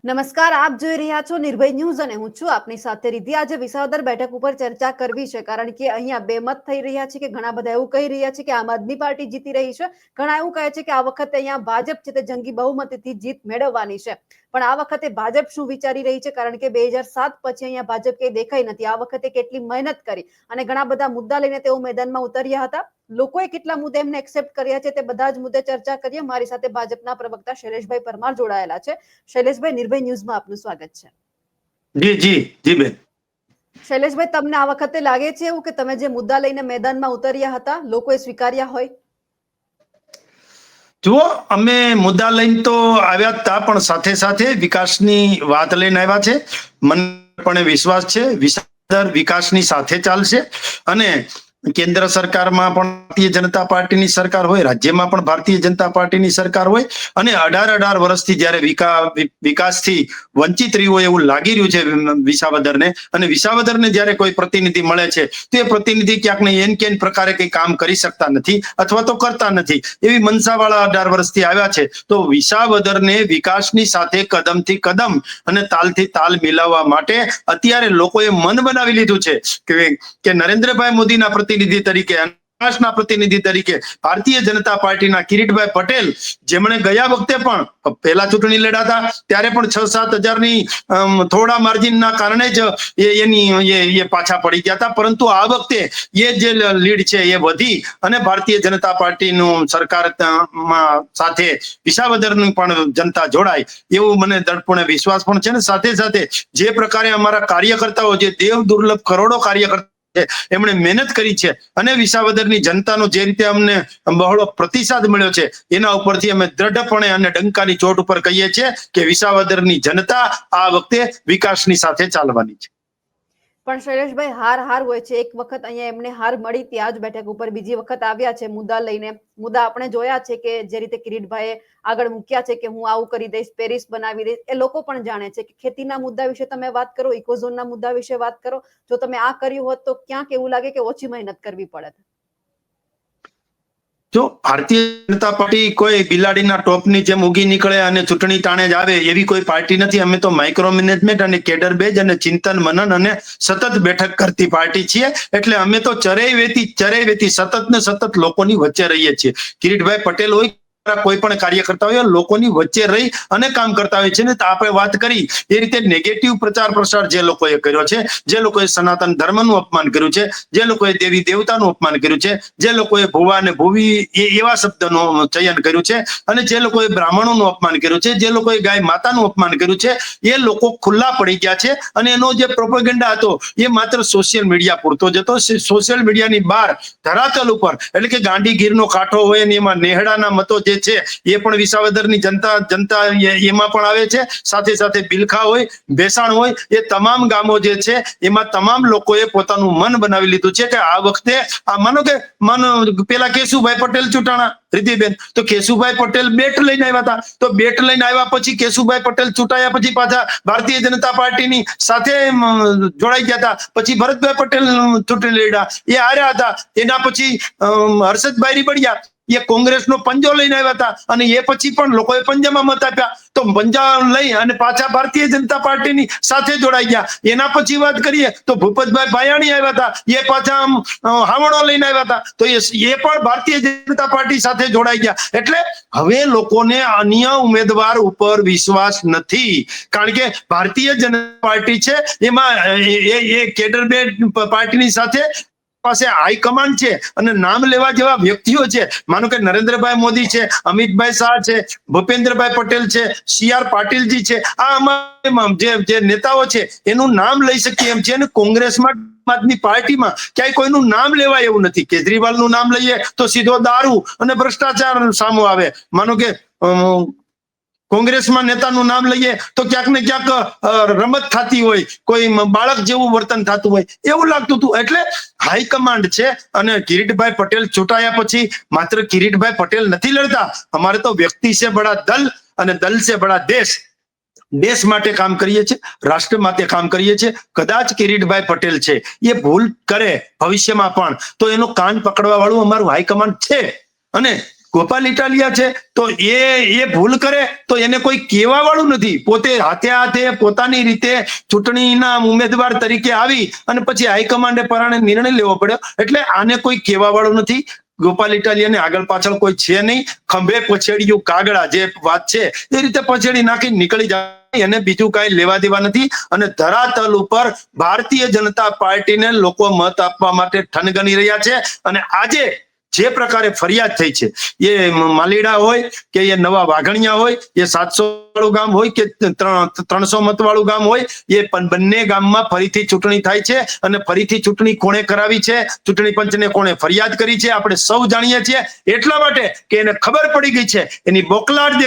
નમસ્કાર, આપ જોઈ રહ્યા છો નિર્ભય ન્યૂઝ અને હું છું આપની સાથે રિધિ। આજે વિસાવદર બેઠક ઉપર ચર્ચા કરવી છે, કારણ કે અહીંયા બે મત થઈ રહ્યા છે કે ઘણા બધા એવું કહી રહ્યા છે કે આમ આદમી પાર્ટી જીતી રહી છે, ઘણા એવું કહે છે કે આ વખતે અહીંયા ભાજપ છે તે જંગી બહુમતીથી જીત મેળવવાની છે। પણ આ વખતે ભાજપ શું વિચારી રહી છે, કારણ કે 2007 પછી અહીંયા ભાજપ કંઈ દેખાઈ નથી। આ વખતે કેટલી મહેનત કરી અને ઘણા બધા મુદ્દા લઈને તેઓ મેદાનમાં ઉતર્યા હતા। લોકોએ કેટલા મુદ્દા એમને એક્સેપ્ટ કર્યા છે તે બધા જ મુદ્દે ચર્ચા કરીએ। મારી સાથે ભાજપના પ્રવક્તા શૈલેષભાઈ પરમાર જોડાયેલા છે। શૈલેષભાઈ, નિર્ભય ન્યૂઝમાં આપનું સ્વાગત છે। જી જી જી બેન। શૈલેષભાઈ, તમને આ વખતે લાગે છે એવું કે તમે જે મુદ્દા લઈને મેદાનમાં ઉતર્યા હતા લોકોએ સ્વીકાર્યા હોય? જુઓ, અમે મુદ્દા લઈને તો આવ્યા હતા, પણ સાથે સાથે વિકાસની વાત લઈને આવ્યા છે। મને પણ વિશ્વાસ છે વિસાવદર વિકાસની સાથે ચાલશે અને કેન્દ્ર સરકારમાં પણ ભારતીય જનતા પાર્ટીની સરકાર હોય, રાજ્યમાં પણ ભારતીય જનતા પાર્ટીની સરકાર હોય અને 18 વર્ષથી જ્યારે વિકાસથી વંચિત રહ્યું હોય એવું લાગી રહ્યું છે વિસાવદરને, અને વિસાવદરને જ્યારે કોઈ પ્રતિનિધિ મળે છે તો એ પ્રતિનિધિ ક્યાંક ને એન કેન પ્રકારે કંઈ કામ કરી શકતા નથી અથવા તો કરતા નથી, એવી મનસાવાળા 18 વર્ષથી આવ્યા છે। તો વિસાવદરને વિકાસની સાથે કદમથી કદમ અને તાલથી તાલ મિલાવવા માટે અત્યારે લોકોએ મન બનાવી લીધું છે કે નરેન્દ્રભાઈ મોદીના પ્રતિનિધિ તરીકે, વિકાસના પ્રતિનિધિ તરીકે ભારતીય જનતા પાર્ટીના કિરીટભાઈ પટેલ, જેમણે ગયા વખતે પણ પહેલા ચૂંટણી લડ્યા ત્યારે પણ 6-7 હજારની થોડા માર્જિનના કારણે જ એ પાછા પડી ગયા હતા, પરંતુ આ વખતે એ જે લીડ છે એ વધી અને ભારતીય જનતા પાર્ટીનું સરકાર સાથે વિસાવદરની પણ જનતા જોડાય એવું મને દૃઢપણે વિશ્વાસ પણ છે। ને સાથે સાથે જે પ્રકારે અમારા કાર્યકર્તાઓ, જે દેવ દુર્લભ કરોડો કાર્યકર્તા એમણે મહેનત કરી છે અને વિસાવદરની જનતાનો જે રીતે અમને બહોળો પ્રતિસાદ મળ્યો છે એના ઉપરથી અમે દ્રઢપણે અને ડંકાની ચોટ ઉપર કહીએ છીએ કે વિસાવદરની જનતા આ વખતે વિકાસની સાથે ચાલવાની છે। પણ શૈલેષભાઈ, હાર હોય છે। એક વખત અહીંયા એમને હાર મળી હતી આ જ બેઠક ઉપર, બીજી વખત આવ્યા છે મુદ્દા લઈને। મુદ્દા આપણે જોયા છે કે જે રીતે કિરીટભાઈએ આગળ મૂક્યા છે કે હું આવું કરી દઈશ, પેરિસ બનાવી દઈશ, એ લોકો પણ જાણે છે કે ખેતીના મુદ્દા વિશે તમે વાત કરો, ઇકોઝોનના મુદ્દા વિશે વાત કરો। જો તમે આ કર્યું હોત તો ક્યાંક એવું લાગે કે ઓછી મહેનત કરવી પડે। જો ભારતીય જનતા પાર્ટી કોઈ બિલાડીના ટોપની જેમ ઉગી નીકળે અને ચૂંટણી ટાણે જ આવે એવી કોઈ પાર્ટી નથી। અમે તો માઇક્રો મેનેજમેન્ટ અને કેડર બેઝ અને ચિંતન મનન અને સતત બેઠક કરતી પાર્ટી છીએ, એટલે અમે તો ચરે વેતી સતત ને સતત લોકોની વચ્ચે રહીએ છીએ। કિરીટભાઈ પટેલ હોય, કોઈ પણ કાર્યકર્તા હોય, લોકોની વચ્ચે રહી અને કામ કરતા હોય છે। ને આપણે વાત કરી એ રીતે નેગેટિવ પ્રચાર પ્રસાર જે લોકોએ કર્યો છે, જે લોકોએ સનાતન ધર્મનું અપમાન કર્યું છે, જે લોકોએ દેવી દેવતાનું અપમાન કર્યું છે, જે લોકોએ ભુવા અને ભુવી એવા શબ્દનું ચયન કર્યું છે અને જે લોકોએ બ્રાહ્મણોનું અપમાન કર્યું છે, જે લોકોએ ગાય માતાનું અપમાન કર્યું છે, એ લોકો ખુલ્લા પડી ગયા છે। અને એનો જે પ્રોપેગેન્ડા હતો એ માત્ર સોશિયલ મીડિયા પૂરતો જ હતો। સોશિયલ મીડિયાની બહાર ધરાતલ ઉપર, એટલે કે ગાંડીગીરનો કાંઠો હોય ને એમાં નેહડાના મતો જે છે એ પણ વિસાવદરની જનતા એમાં પણ આવે છે। સાથે સાથે બિલખા હોય, ભેસાણ હોય, એ તમામ ગામો જે છે એમાં તમામ લોકોએ પોતાનું મન બનાવી લીધું છે કે આ વખતે માનો કે પેલા કેશુભાઈ પટેલ ચૂંટાણા રીતિબેન, તો કેશુભાઈ પટેલ બેટ લઈને આવ્યા હતા, તો બેટ લઈને આવ્યા પછી કેશુભાઈ પટેલ ચૂંટાયા પછી પાછા ભારતીય જનતા પાર્ટીની સાથે જોડાઈ ગયા હતા। પછી ભરતભાઈ પટેલ ચૂંટણી લડ્યા, એ હાર્યા હતા। એના પછી હર્ષદભાઈ રીબડિયા એ કોંગ્રેસનો પંજો લઈને આવ્યા હતા અને એ પછી પણ લોકોએ પંજામાં મત આપ્યા, તો પંજા લઈ અને પાછા ભારતીય જનતા પાર્ટીની સાથે જોડાઈ ગયા। એના પછી વાત કરીએ તો ભૂપતભાઈ ભાયાણી આવ્યા હતા, એ પાછા હાવણો લઈને આવ્યા હતા, તો એ પણ ભારતીય જનતા પાર્ટી સાથે જોડાઈ ગયા। એટલે હવે લોકોને અન્ય ઉમેદવાર ઉપર વિશ્વાસ નથી, કારણ કે ભારતીય જનતા પાર્ટી છે એમાં એ કેડર બેઝ પાર્ટીની સાથે પાસે હાઈકમાન્ડ છે અને નામ લેવા જેવા વ્યક્તિઓ છે। માનો કે નરેન્દ્રભાઈ મોદી છે, અમિતભાઈ શાહ છે, ભૂપેન્દ્રભાઈ પટેલ છે, CR પાટીલજી છે, આ અમારા જે નેતાઓ છે એનું નામ લઈ શકીએ એમ છે। અને કોંગ્રેસમાં આદમી પાર્ટીમાં ક્યાંય કોઈનું નામ લેવાય એવું નથી। કેજરીવાલનું નામ લઈએ તો સીધો દારૂ અને ભ્રષ્ટાચાર સામો આવે। માનો કે કોંગ્રેસમાં નેતાનું નામ લઈએ તો ક્યાંક ને ક્યાંક રમત થતી હોય, કોઈ બાળક જેવું વર્તન થતું હોય એવું લાગતું હતું। એટલે હાઈકમાન્ડ છે અને કિરીટભાઈ પટેલ ચૂંટાયા પછી માત્ર કિરીટભાઈ પટેલ નથી લડતા, અમારે તો વ્યક્તિ છે બડા દલ અને દલ છે બડા દેશ માટે કામ કરીએ છીએ, રાષ્ટ્ર માટે કામ કરીએ છીએ। કદાચ કિરીટભાઈ પટેલ છે એ ભૂલ કરે ભવિષ્યમાં પણ તો એનો કાન પકડવા વાળું અમારું હાઈકમાન્ડ છે અને ગોપાલ ઇટાલિયા છે તો એ ભૂલ કરે તો એને કોઈ કહેવા વાળું નથી. પોતે હાથે હાથે પોતાની રીતે ચૂંટણીના ઉમેદવાર તરીકે આવી અને પછી હાઈકમાન્ડે પરાણે નિર્ણય લેવો પડ્યો. એટલે આને કોઈ કહેવા વાળું નથી. ગોપાલ ઇટાલિયાને આગળ પાછળ કોઈ છે નહીં. ખંભે પછેડિયું કાગડા જે વાત છે એ રીતે પછેડી નાખી નીકળી જાય. એને બીજું કઈ લેવા દેવા નથી. અને ધરાતલ ઉપર ભારતીય જનતા પાર્ટીને લોકો મત આપવા માટે ઠનગની રહ્યા છે. અને આજે જે પ્રકારે ફરિયાદ થઈ છે, એ માલીડા હોય કે એ નવા વાઘણિયા હોય, એ 700 વાળું ગામ હોય કે 300 મત વાળું ગામ હોય, એ બંને ગામમાં ફરીથી ચૂંટણી થાય છે. અને ફરીથી ચૂંટણી કોણે કરાવી છે, ચૂંટણી પંચને કોણે ફરિયાદ કરી છે, આપણે સૌ જાણીએ છીએ. એટલા માટે કે એને ખબર પડી ગઈ છે, એની બોકલાટ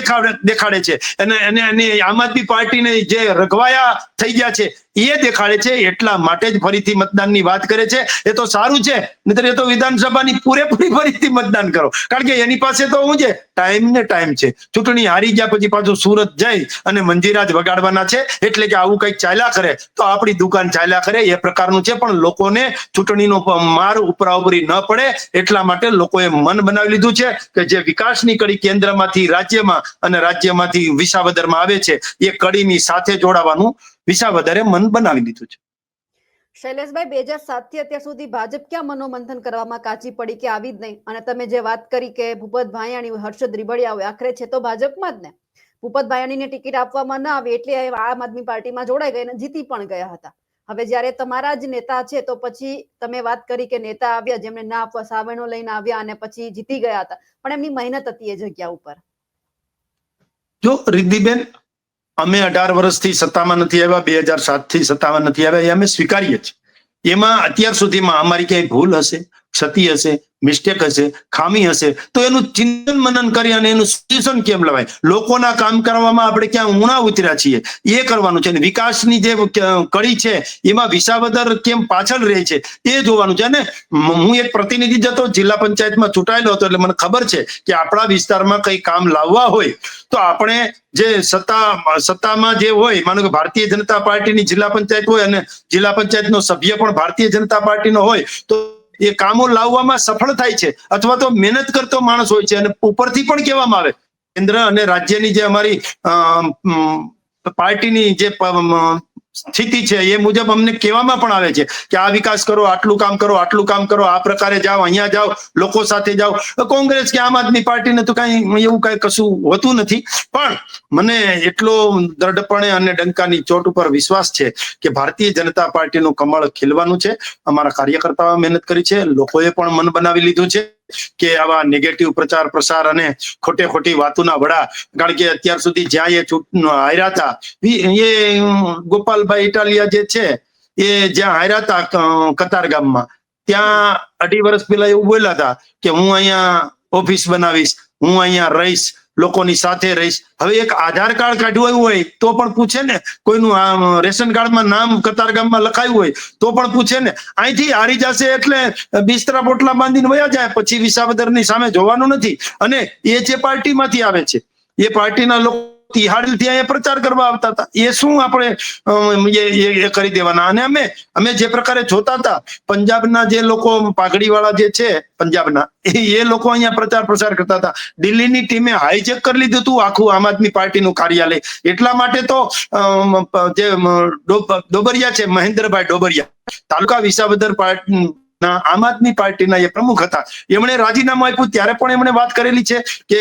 દેખાડે છે, અને આમ આદમી પાર્ટીને જે રઘવાયા થઈ ગયા છે એ દેખાડે છે. એટલા માટે જ ફરીથી મતદાનની વાત કરે છે. એ તો સારું છે, નહીતર એ તો વિધાનસભાની પૂરેપૂરી ફરીથી મતદાન કરો. કારણ કે એની પાસે તો હું છે, ટાઈમ ને ટાઈમ છે. ચૂંટણી હારી ગયા પછી પાછું સુરત જઈ અને મંજીરા જ વગાડવાના છે. એટલે કે આવું કઈક ચાલ્યા કરે તો આપણી દુકાન ચાલ્યા કરે એ પ્રકારનું છે. પણ લોકોને ચૂંટણીનો માર ઉપરાઉપરી ન પડે એટલા માટે લોકોએ મન બનાવી લીધું છે કે જે વિકાસની કડી કેન્દ્રમાંથી રાજ્યમાં અને રાજ્યમાંથી વિસાવદરમાં આવે છે, એ કડીની સાથે જોડાવાનું વિસાવદરે મન બનાવી દીધું છે. શૈલેષભાઈ, 2007 થી અત્યાર સુધી ભાજપ ક્યાં મનોમંથન કરવામાં કાચી પડી કે આવી જ નહીં? અને તમે જે વાત કરી કે ભૂપત ભાયાણી, હર્ષદ રીબડિયા આખરે છે તો ભાજપમાં જ ને. ભૂપત ભાયાણીને ટિકિટ આપવામાં ન આવી એટલે આમ આદમી પાર્ટીમાં જોડાઈ ગઈ અને જીતી પણ ગયા હતા. હવે જયારે તમારા જ નેતા છે તો પછી તમે વાત કરી કે નેતા આવ્યા જેમને ના આપવા સાવરણો લઈને આવ્યા અને પછી જીતી ગયા હતા, પણ એમની મહેનત હતી એ જગ્યા ઉપર. જો રિદ્ધિબેન, અમે 18 વર્ષથી સત્તામાં નથી આવ્યા, 2007 થી સત્તામાં નથી આવ્યા, એ અમે સ્વીકારીએ છીએ. એમાં અત્યાર સુધીમાં અમારી ક્યાંય ભૂલ હશે, ક્ષતિ હશે, મિસ્ટેક હશે, ખામી હશે તો એનું ચિંતન મનન કરી અને એનું સોલ્યુશન કેમ લવાય, લોકોના કામ કરવામાં આપણે ક્યાં ઊણા ઉતર્યા છીએ એ કરવાનું છે. વિકાસની જે કડી છે એમાં વિસાવદર કેમ પાછળ રહે છે એ જોવાનું છે. અને હું એક પ્રતિનિધિ જતો જિલ્લા પંચાયતમાં ચૂંટાયેલો હતો, એટલે મને ખબર છે કે આપણા વિસ્તારમાં કઈ કામ લાવવા હોય તો આપણે જે સત્તામાં જે હોય, માનો કે ભારતીય જનતા પાર્ટીની જિલ્લા પંચાયત હોય અને જિલ્લા પંચાયતનો સભ્ય પણ ભારતીય જનતા પાર્ટીનો હોય તો એ કામો લાવવામાં સફળ થાય છે. અથવા તો મહેનત કરતો માણસ હોય છે. અને ઉપરથી પણ કહેવામાં આવે, કેન્દ્ર અને રાજ્યની જે અમારી પાર્ટીની જે સ્થિતિ છે એ મુજબ અમને કહેવામાં પણ આવે છે કે આ વિકાસ કરો, આટલું કામ કરો, આટલું કામ કરો, આ પ્રકારે જાઓ, અહીંયા જાઓ, લોકો સાથે જાઓ. કોંગ્રેસ કે આમ આદમી પાર્ટીને તો કઈ એવું કઈ કશું હોતું નથી. પણ મને એટલો દ્રઢપણે અને ડંકાની ચોટ ઉપર વિશ્વાસ છે કે ભારતીય જનતા પાર્ટીનું કમળ ખીલવાનું છે. અમારા કાર્યકર્તાઓ મહેનત કરી છે, લોકોએ પણ મન બનાવી લીધું છે કે આવા નેગેટિવ પ્રચાર પ્રસાર અને ખોટે ખોટી વાતોના વડા. કારણ કે અત્યાર સુધી જ્યાં એ હાર્યા હતા, એ ગોપાલભાઈ ઇટાલિયા જે છે એ જ્યાં હાર્યા હતા કતારગામમાં, ત્યાં 2.5 વર્ષ પહેલા એવું બોલ્યા હતા કે હું અહીંયા ઓફિસ બનાવીશ, હું અહીંયા રહીશ, લોકોની સાથે રહીશ. હવે એક આધાર કાર્ડ કાઢવું હોય તો પણ પૂછે ને, કોઈનું રેશન કાર્ડમાં નામ કતારગામમાં લખાયું હોય તો પણ પૂછે ને. અહીંથી હારી જશે એટલે બિસ્તરા પોટલા બાંધીને વયા જાય, પછી વિસાવદરની સામે જોવાનું નથી. અને એ જે પાર્ટીમાંથી આવે છે એ પાર્ટીના લોકો તિહાડીથી અહીંયા પ્રચાર કરવા આવતા હતા, એ શું આપણે એ કરી દેવાના? અને અમે જે પ્રકારે જોતા હતા, પંજાબના જે લોકો પાઘડી વાળા જે છે પંજાબના, એ લોકો અહીંયા પ્રચાર પ્રસાર કરતા હતા. દિલ્હીની ટીમે હાઈજેક કરી લીધું હતું આખું આમ આદમી પાર્ટીનું કાર્યાલય. એટલા માટે તો જે ડોબરિયા છે, મહેન્દ્રભાઈ ડોબરિયા, તાલુકા વિસાવદર પાર્ટી આમ આદમી પાર્ટીના એ પ્રમુખ હતા, એમણે રાજીનામું આપ્યું ત્યારે પણ એમણે વાત કરેલી છે કે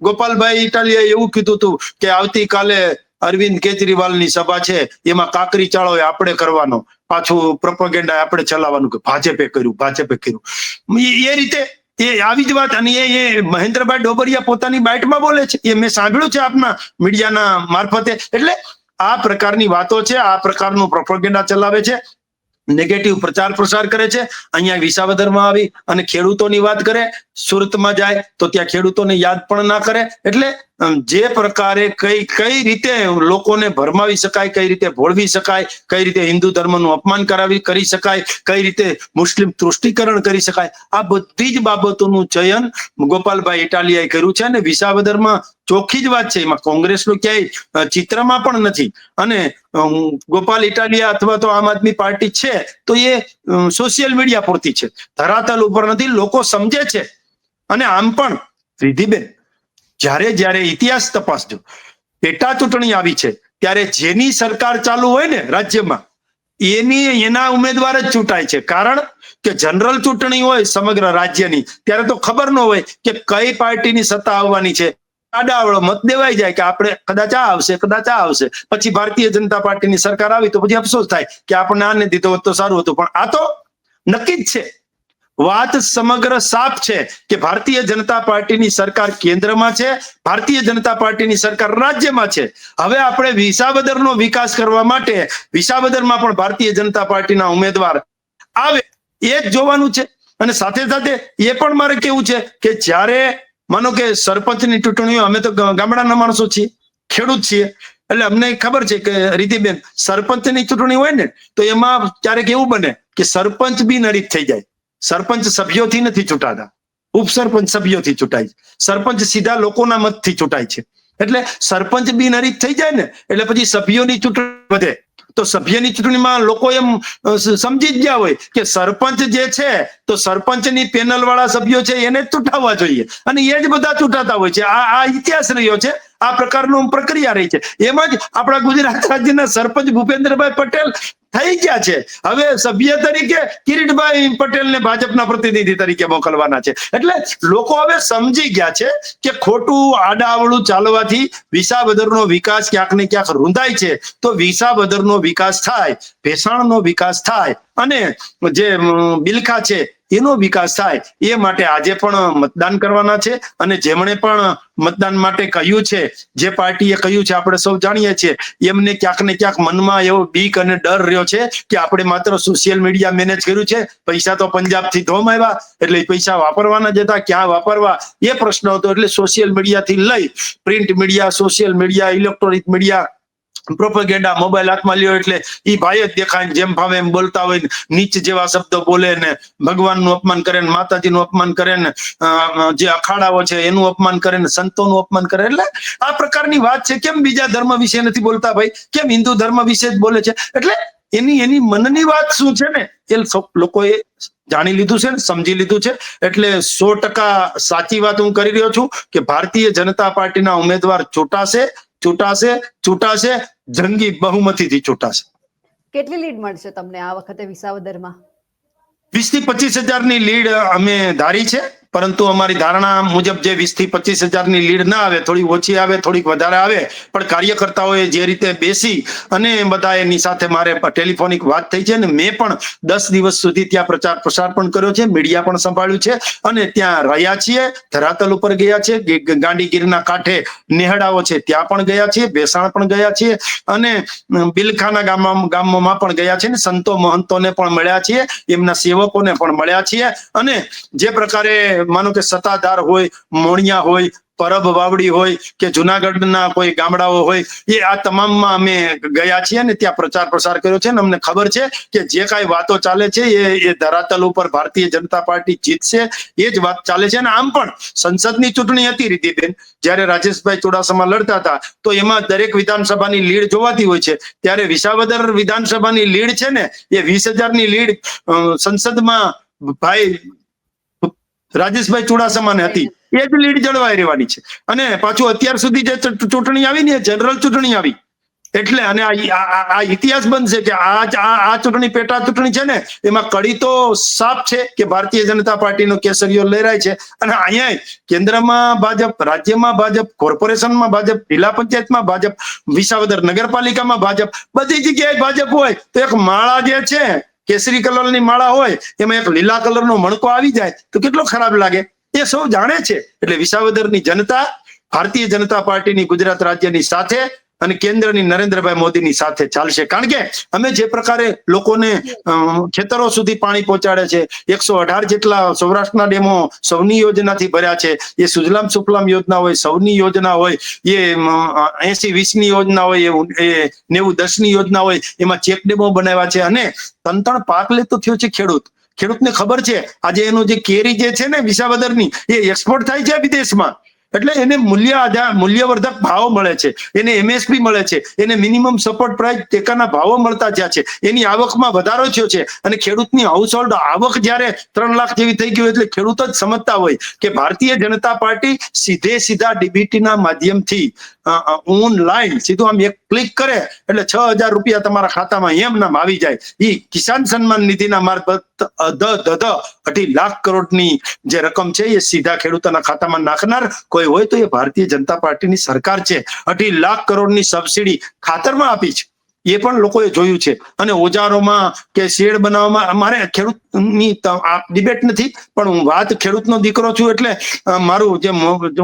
ગોપાલભાઈ ઇટાલિયાએ એવું કીધું હતું કે આવતીકાલે અરવિંદ કેજરીવાલની સભા છે, એમાં કાકરી ચાળો આપણે કરવાનો, પાછું પ્રોપેગેન્ડા આપણે ચલાવવાનું કે ભાજપે કર્યું. એ રીતે એ આવી જ વાત. અને એ મહેન્દ્રભાઈ ડોબરિયા પોતાની બાઇટમાં બોલે છે, એ મેં સાંભળ્યું છે આપના મીડિયાના મારફતે. એટલે આ પ્રકારની વાતો છે, આ પ્રકારનું પ્રોપેગેન્ડા ચલાવે છે, નેગેટિવ પ્રચાર પ્રસાર કરે છે. અહીંયા વિસાવદરમાં આવી અને ખેડૂતોની વાત કરે, સુરતમાં જાય તો ત્યાં ખેડૂતોને યાદ પણ ના કરે. એટલે જે પ્રકારે કઈ રીતે લોકોને ભરમાવી શકાય, કઈ રીતે ભોળવી શકાય, કઈ રીતે હિન્દુ ધર્મનું અપમાન કરી શકાય, કઈ રીતે મુસ્લિમ તૃષ્ટિકરણ કરી શકાય, આ બધી જ બાબતોનું ચયન ગોપાલભાઈ ઇટાલિયાએ કર્યું છે. અને વિસાવદરમાં ચોખ્ખી જ વાત છે, એમાં કોંગ્રેસનું ક્યાંય ચિત્રમાં પણ નથી. અને ગોપાલ ઇટાલિયા અથવા તો આમ આદમી પાર્ટી છે તો એ સોશિયલ મીડિયા પૂરતી છે, ધરાતલ ઉપર નથી. લોકો સમજે છે. અને આમ પણ રિધિબેન, જ્યારે ઇતિહાસ તપાસજો, પેટા ચૂંટણી આવી છે ત્યારે જેની સરકાર ચાલુ હોય ને રાજ્યમાં એના ઉમેદવાર જ ચૂંટાય છે. કારણ કે જનરલ ચૂંટણી હોય સમગ્ર રાજ્યની ત્યારે તો ખબર ન હોય કે કઈ પાર્ટીની સત્તા આવવાની છે. આડાવડો મત દેવાઈ જાય કે આપણે કદાચ આ આવશે, કદાચ આ આવશે. પછી ભારતીય જનતા પાર્ટીની સરકાર આવી તો પછી અફસોસ થાય કે આપણે આને દીધો હોત તો સારું હતું. પણ આ તો નક્કી જ છે, વાત સમગ્ર સાફ છે કે ભારતીય જનતા પાર્ટીની સરકાર કેન્દ્રમાં છે, ભારતીય જનતા પાર્ટીની સરકાર રાજ્યમાં છે. હવે આપણે વિસાવદરનો વિકાસ કરવા માટે વિસાવદરમાં પણ ભારતીય જનતા પાર્ટીના ઉમેદવાર આવે એ જ જોવાનું છે. અને સાથે સાથે એ પણ મારે કેવું છે કે જ્યારે માનો કે સરપંચની ચૂંટણીઓ, અમે તો ગામડાના માણસો છીએ, ખેડૂત છીએ, એટલે અમને ખબર છે કે રીતિબેન સરપંચની ચૂંટણી હોય ને તો એમાં ક્યારેક એવું બને કે સરપંચ બિનહરીફ થઈ જાય. સરપંચ સભ્યોથી નથી ચૂંટાતા, ઉપસરપંચ સભ્યોથી ચૂંટાય છે. સરપંચ સીધા લોકોના મતથી ચૂંટાય છે. એટલે સરપંચ બિનહરીફ થઈ જાય ને એટલે પછી સભ્યોની ચૂંટણી વધે. તો સભ્યની ચૂંટણીમાં લોકો એમ સમજી જ ગયા હોય કે સરપંચ જે છે તો સરપંચની પેનલ વાળા સભ્યો છે એને જ ચૂંટાવવા જોઈએ, અને એ જ બધા ચૂંટાતા હોય છે. આ ઇતિહાસ રહ્યો છે, આ પ્રકારનું પ્રક્રિયા રહી છે. એમાં જ આપણા ગુજરાત રાજ્યના સરપંચ ભૂપેન્દ્રભાઈ પટેલ થઈ ગયા છે. હવે સભ્ય તરીકે કિરીટભાઈ પટેલને ભાજપના પ્રતિનિધિ તરીકે મોકલવાના છે. એટલે લોકો હવે સમજી ગયા છે કે ખોટું આડાવડું ચાલવાથી વિસાવદરનો વિકાસ ક્યાંક ને ક્યાંક રૂંધાય છે. તો વિસાવદરનો વિકાસ થાય, ભેસાણનો વિકાસ થાય અને જે બિલખા છે એનો વિકાસ થાય. એ માટે આજે પણ મતદાન કરવાના છે. અને જેમણે પણ મતદાન માટે કહ્યું છે, જે પાર્ટીએ કહ્યું છે, આપણે સૌ જાણીએ છીએ, એમને ક્યાંક ને ક્યાંક મનમાં એવો બીક અને ડર રહ્યો છે કે આપણે માત્ર સોશિયલ મીડિયા મેનેજ કર્યું છે, પૈસા તો પંજાબથી ધોમ આવ્યા એટલે પૈસા વાપરવાના જ હતા, ક્યાં વાપરવા એ પ્રશ્ન હતો. એટલે સોશિયલ મીડિયાથી લઈ print media, social media, electronic media, propaganda, mobile હાથમાં લ્યો એટલે ઈ ભાઈ જ દેખાય, જેમ ભાવે એમ બોલતા હોય, નીચ જેવા શબ્દો બોલે ને ભગવાનનું અપમાન કરે ને માતાજીનું અપમાન કરે ને જે અખાડાઓ છે એનું અપમાન કરે ને સંતોનું અપમાન કરે. એટલે આ પ્રકારની વાત છે. કેમ બીજા ધર્મ વિશે નથી બોલતા ભાઈ? કેમ હિન્દુ ધર્મ વિશે જ બોલે છે? એટલે એની મનની વાત શું છે ને એ લોકોએ જાણી લીધું છે ને સમજી લીધું છે. એટલે 100% સાચી વાત હું કરી રહ્યો છું કે ભારતીય જનતા પાર્ટીના ઉમેદવાર ચૂંટાશે, જંગી બહુમતીથી ચૂંટાશે. કેટલી લીડ મળશે તમને આ વખતે વિસાવદરમાં? 20 થી 25 હજારની લીડ અમે ધારી છે, પરંતુ અમારી ધારણા મુજબ જે 20 થી 25 હજારની લીડ ના આવે, થોડી ઓછી આવે, થોડીક વધારે આવે, પણ કાર્યકર્તાઓએ જે રીતે બેસી અને બધા એની સાથે મારે ટેલિફોનિક વાત થઈ છે. અને મેં પણ 10 દિવસ સુધી ત્યાં પ્રચાર પ્રસાર પણ કર્યો છે, મીડિયા પણ સંભાળ્યું છે અને ત્યાં રહ્યા છીએ, ધરાતલ ઉપર ગયા છે, ગાંડીગીરના કાંઠે નેહડાઓ છે ત્યાં પણ ગયા છીએ, ભેસાણ પણ ગયા છીએ અને બિલખાના ગામમાં પણ ગયા છે ને સંતો મહંતોને પણ મળ્યા છીએ, એમના સેવકોને પણ મળ્યા છીએ. અને જે પ્રકારે માનો કે સત્તાધાર હોય, મોણિયા હોય, પરબ વાવડી હોય કે જુનાગઢના કોઈ ગામડાઓ હોય, એ આ તમામમાં અમે ગયા છીએ અને ત્યાં પ્રચાર પ્રસાર કર્યો છે. અને અમને ખબર છે કે જે કાંઈ વાતો ચાલે છે એ ધરાતલ ઉપર ભારતીય જનતા પાર્ટી જીતશે એ જ વાત ચાલે છે. અને આમ પણ સંસદની ચૂંટણી હતી રીતિબેન, જ્યારે રાજેશભાઈ ચુડાસમા લડતા હતા તો એમાં દરેક વિધાનસભાની લીડ જોવાતી હોય છે. ત્યારે વિસાવદર વિધાનસભાની લીડ છે ને એ 20,000ની લીડ સંસદમાં ભાઈ રાજેશભાઈ ચુડાસમાને હતી, એ જ લીડ જળવાઈ રહેવાની છે. અને પાછું અત્યાર સુધી જે ચૂંટણી આવી ને જનરલ ચૂંટણી આવી એટલે અને આ ઇતિહાસ બનશે કે આ ચૂંટણી પેટા ચૂંટણી છે ને એમાં કડી તો સાફ છે કે ભારતીય જનતા પાર્ટીનો કેસરીઓ લહેરાય છે. અને અહીંયા કેન્દ્રમાં ભાજપ, રાજ્યમાં ભાજપ, કોર્પોરેશનમાં ભાજપ, જિલ્લા પંચાયતમાં ભાજપ, વિસાવદર નગરપાલિકામાં ભાજપ, બધી જગ્યાએ ભાજપ હોય તો એક માળા જે છે કેસરી કલરની માળા હોય એમાં એક લીલા કલરનો મણકો આવી જાય તો કેટલો ખરાબ લાગે, એ સૌ જાણે છે. એટલે વિસાવદરની જનતા ભારતીય જનતા પાર્ટીની ગુજરાત રાજ્યની સાથે અને કેન્દ્રની નરેન્દ્રભાઈ મોદીની સાથે ચાલશે. કારણ કે અમે જે પ્રકારે લોકોને ખેતરો સુધી પાણી પહોંચાડે છે, 118 જેટલા સૌરાષ્ટ્રના ડેમો સૌની યોજનાથી ભર્યા છે, એ સુજલામ સુફલામ યોજના હોય, સૌની યોજના હોય, એ 80-20ની યોજના હોય, એ 90-10ની યોજના હોય, એમાં ચેક ડેમો બનાવ્યા છે. અને તંતણ પાક લેતો થયો છે ખેડૂતને ખબર છે આજે એનો જે કેરી જે છે ને વિસાવદરની એ એક્સપોર્ટ થાય છે વિદેશમાં. એટલે એને મૂલ્યવર્ધક ભાવ મળે છે, એને MSP મળે છે, એને મિનિમમ સપોર્ટ પ્રાઇસ ટેકાના ભાવો મળતા જ્યાં છે, એની આવકમાં વધારો થયો છે. અને ખેડૂતની હાઉસ હોલ્ડ આવક જયારે 3 લાખ જેવી થઈ ગઈ એટલે ખેડૂતો જ સમજતા હોય કે ભારતીય જનતા પાર્ટી સીધા DBT ના માધ્યમથી ઓનલાઈન સીધું આમ એક ક્લિક કરે એટલે 6,000 રૂપિયા તમારા ખાતામાં એમ નામ આવી જાય. એ કિસાન સન્માન નિધિના મારફત 2.5 લાખ કરોડની જે રકમ છે એ સીધા ખેડૂતોના ખાતામાં નાખનાર કોઈ હોય તો એ ભારતીય જનતા પાર્ટીની સરકાર છે. 2.5 લાખ કરોડની સબસિડી ખાતરમાં આપી છે, એ પણ લોકોએ જોયું છે. અને ઓજારોમાં કે શેડ બનાવવામાં અમારે ખેડૂતની ડિબેટ નથી, પણ હું વાત ખેડૂતનો દીકરો છું એટલે મારું જે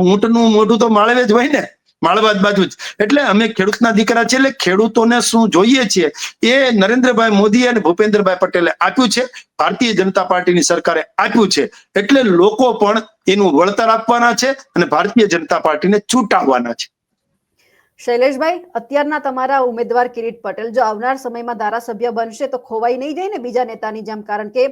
ઊંટનું મોઢું તો માળવે જ હોય ને, માળવાદ બાજુ જ. એટલે અમે ખેડૂતના દીકરા છે, એટલે ખેડૂતોને શું જોઈએ છે એ નરેન્દ્રભાઈ મોદી અને ભૂપેન્દ્રભાઈ પટેલે આપ્યું છે, ભારતીય જનતા પાર્ટીની સરકારે આપ્યું છે. એટલે લોકો પણ એનું વળતર આપવાના છે અને ભારતીય જનતા પાર્ટીને ચૂંટાવવાના છે. શૈલેષભાઈ, અત્યારના તમારા ઉમેદવાર કિરીટ પટેલ જો આવનાર સમયમાં ધારાસભ્ય બનશે તો ખોવાઈ નહીં જાય ને બીજા નેતાની જેમ? કારણ કે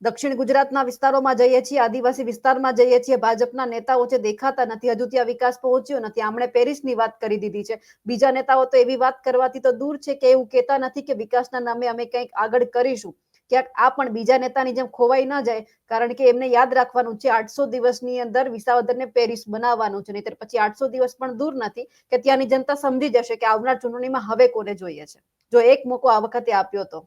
દક્ષિણ ગુજરાતના વિસ્તારોમાં જઈએ છીએ, આદિવાસી વિસ્તારમાં જઈએ છીએ, ભાજપના નેતાઓ છે દેખાતા નથી, હજુ ત્યાં વિકાસ પહોંચ્યો નથી. આમણે પેરિસની વાત કરી દીધી છે. બીજા નેતાઓ તો એવી વાત કરવાથી તો દૂર છે કે એવું કહેતા નથી કે વિકાસના નામે અમે કંઈક આગળ કરીશું. ક્યાંક આ પણ બીજા નેતાની જેમ ખોવાઈ ન જાય, કારણ કે એમને યાદ રાખવાનું છે 800 દિવસની અંદર વિસાવદરને પેરિસ બનાવવાનું છે, નહીતર પછી 800 દિવસ પણ દૂર નથી કે ત્યાંની જનતા સમજી જશે કે આવનાર ચૂંટણીમાં હવે કોને જોઈએ છે, જો એક મોકો આ વખતે આપ્યો તો.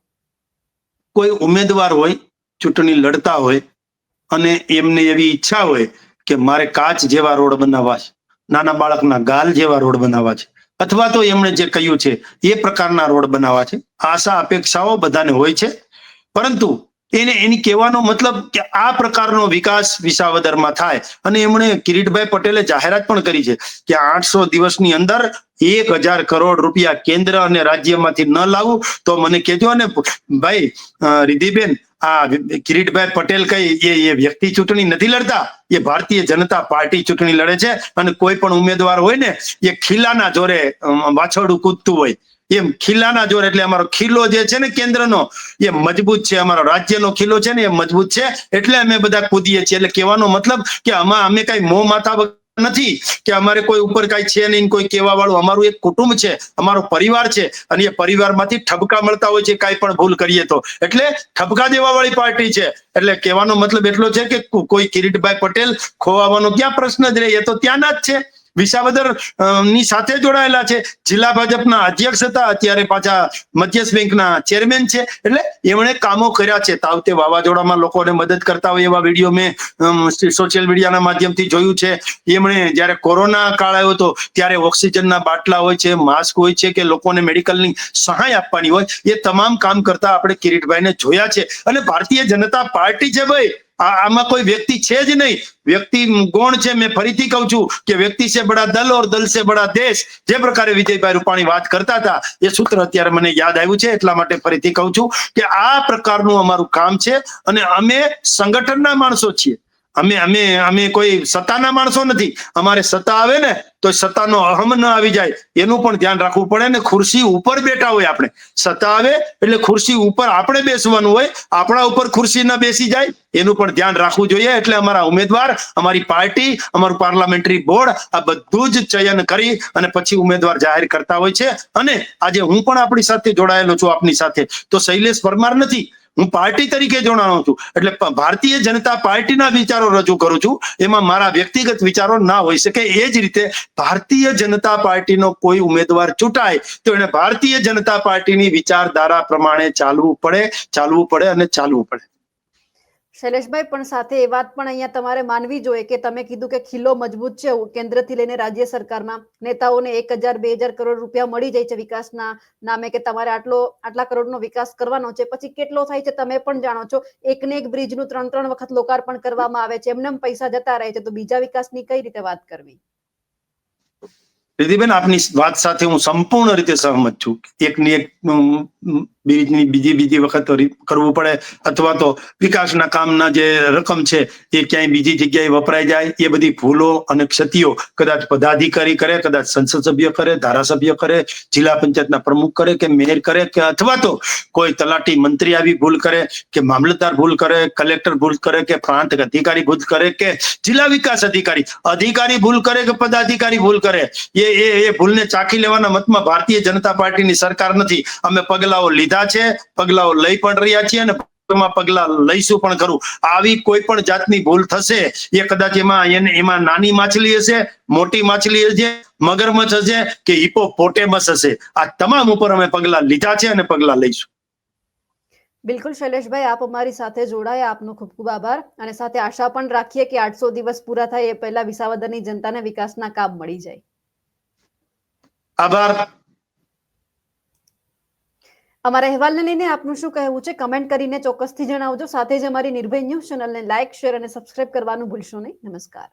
કોઈ ઉમેદવાર હોય, ચૂંટણી લડતા હોય અને એમને એવી ઈચ્છા હોય કે મારે કાચ જેવા રોડ બનાવવા છે, નાના બાળકના ગાલ જેવા રોડ બનાવવા છે, અથવા તો એમણે જે કહ્યું છે એ પ્રકારના રોડ બનાવવા છે, આશા અપેક્ષાઓ બધાને હોય છે. પરંતુ એની કહેવાનો મતલબ કે આ પ્રકારનો વિકાસ વિસાવદરમાં થાય. અને એમણે કિરીટભાઈ પટેલે જાહેરાત પણ કરી છે કે 800 દિવસની અંદર 1,000 કરોડ રૂપિયા કેન્દ્ર અને રાજ્યમાંથી ન લાવું તો મને કહેજો. અને ભાઈ રિધિબેન, આ કિરીટભાઈ પટેલ કઈ એ વ્યક્તિ ચૂંટણી નથી લડતા, એ ભારતીય જનતા પાર્ટી ચૂંટણી લડે છે. અને કોઈ પણ ઉમેદવાર હોય ને એ ખીલાના જોરે વાછરડું કૂદતું હોય, એમ ખીલાના જોર. એટલે અમારો ખીલો જે છે ને કેન્દ્રનો એ મજબૂત છે, અમારો રાજ્યનો ખીલો છે ને એ મજબૂત છે, એટલે અમે બધા કૂદીએ છીએ. એટલે કહેવાનો મતલબ કે અમે કઈ મોં માથા નથી કે અમારે કોઈ ઉપર કઈ છે નહીં, કોઈ કહેવા વાળું. અમારું એક કુટુંબ છે, અમારો પરિવાર છે, અને એ પરિવારમાંથી ઠપકા મળતા હોય છે કાંઈ પણ ભૂલ કરીએ તો. એટલે ઠપકા દેવા વાળી પાર્ટી છે. એટલે કહેવાનો મતલબ એટલો છે કે કોઈ કિરીટભાઈ પટેલ ખોવાનો ક્યાં પ્રશ્ન જ રહે, એ તો ત્યાંના જ છે, વિસાવદર ની સાથે જોડાયેલા છે. જિલ્લા ભાજપના અધ્યક્ષ હતા, અત્યારે પાછા મધ્યસ્થ બેંકના ચેરમેન છે. એટલે એમણે કામો કર્યા છે. તાવતે વાવાઝોડામાં લોકોને મદદ કરતા હોય એવા વિડીયો મેં સોશિયલ મીડિયાના માધ્યમથી જોયું છે. એમણે જયારે કોરોના કાળ આવ્યો હતો ત્યારે ઓક્સિજનના બાટલા હોય છે, માસ્ક હોય છે, કે લોકોને મેડિકલની સહાય આપવાની હોય, એ તમામ કામ કરતા આપણે કિરીટભાઈને જોયા છે. અને ભારતીય જનતા પાર્ટી છે ભાઈ, આમાં કોઈ વ્યક્તિ છે જ નહીં. વ્યક્તિ ગૌણ છે. મેં ફરીથી કહું છું કે વ્યક્તિ છે બડા દલ ઓર દલ છે બડા દેશ. જે પ્રકારે વિજયભાઈ રૂપાણી વાત કરતા હતા એ સૂત્ર અત્યારે મને યાદ આવ્યું છે, એટલા માટે ફરીથી કહું છું કે આ પ્રકારનું અમારું કામ છે. અને અમે સંગઠનના માણસો છીએ, અમે કોઈ સત્તાના માણસો નથી. અમારે સત્તા આવે ને તો સત્તાનો અહમ ન આવી જાય એનું પણ ધ્યાન રાખવું પડે. ને ખુરશી ઉપર બેઠા હોય આપણે, સત્તા આવે એટલે ખુરશી ઉપર આપણે બેસવાનું હોય, આપણા ઉપર ખુરશી ન બેસી જાય એનું પણ ધ્યાન રાખવું જોઈએ. એટલે અમારા ઉમેદવાર, અમારી પાર્ટી, અમારું પાર્લામેન્ટરી બોર્ડ આ બધું જ ચયન કરી અને પછી ઉમેદવાર જાહેર કરતા હોય છે. અને આજે હું પણ આપણી સાથે જોડાયેલો છું, આપની સાથે તો શૈલેષ પરમાર નથી, હું પાર્ટી તરીકે જોડાણો છું. એટલે ભારતીય જનતા પાર્ટીના વિચારો રજૂ કરું છું, એમાં મારા વ્યક્તિગત વિચારો ના હોઈ શકે. એ જ રીતે ભારતીય જનતા પાર્ટીનો કોઈ ઉમેદવાર ચૂંટાય તો એને ભારતીય જનતા પાર્ટીની વિચારધારા પ્રમાણે ચાલવું પડે અને ચાલવું પડે. શૈલેષભાઈ, પણ સાથે એ વાત પણ અહીંયા તમારે માનવી જોઈએ કે તમે કીધું કે ખીલો મજબૂત છે, કેન્દ્રથી લઈને રાજ્ય સરકારમાં નેતાઓને 1,000 2,000 કરોડ રૂપિયા મળી જાય છે વિકાસના નામે, કે તમારે આટલા કરોડનો વિકાસ કરવાનો છે. પછી કેટલો થાય છે તમે પણ જાણો છો. એકને એક બ્રિજનું 3 વખત લોકાર્પણ કરવામાં આવે છે, એમને પૈસા જતા રહે છે, તો બીજા વિકાસની કઈ રીતે વાત કરવી? રિધિબેન, આપની વાત સાથે હું સંપૂર્ણ રીતે સહમત છું. એકની એક બીજી વખત કરવું પડે, અથવા તો વિકાસના કામના જે રકમ છે એ ક્યાંય બીજી જગ્યાએ વપરાઈ જાય, એ બધી ભૂલો અને ક્ષતિઓ કદાચ પદાધિકારી કરે, કદાચ સંસદ સભ્ય કરે, ધારાસભ્ય કરે, જિલ્લા પંચાયતના પ્રમુખ કરે કે મેયર કરે, કે અથવા તો કોઈ તલાટી મંત્રી આવી ભૂલ કરે, કે મામલતદાર ભૂલ કરે, કલેક્ટર ભૂલ કરે, કે પ્રાંત અધિકારી ભૂલ કરે, કે જિલ્લા વિકાસ અધિકારી ભૂલ કરે, કે પદાધિકારી ભૂલ કરે, એ ભૂલને ચાખી લેવાના મતમાં ભારતીય જનતા પાર્ટીની સરકાર નથી. અમે પગલાઓ લીધા છે, પગલાઓ લઈ પણ રહ્યા છીએ અને પગલા લઈશું પણ ખરું. આવી કોઈ પણ જાતની ભૂલ થશે, એ કદાચ એમાં નાની માછલી હશે, મોટી માછલી હશે, મગરમચ્છ હશે કે હિપોપોટેમસ હશે, આ તમામ ઉપર અમે પગલા લીધા છે અને પગલા લઈશું. બિલકુલ શૈલેષભાઈ, આપ અમારી સાથે જોડાયા, આપનો ખૂબ ખૂબ આભાર. અને સાથે આશા પણ રાખીએ કે 800 દિવસ પૂરા થાય એ પહેલા વિસાવદરની જનતાને વિકાસના કામ મળી જાય. આભાર. અમારા અહેવાલને લઈને આપનું શું કહેવું છે કમેન્ટ કરીને ચોક્કસથી જણાવજો. સાથે જ અમારી નિર્ભય ન્યૂઝ ચેનલને લાઇક, શેર અને સબસ્ક્રાઇબ કરવાનું ભૂલશો નહીં. નમસ્કાર.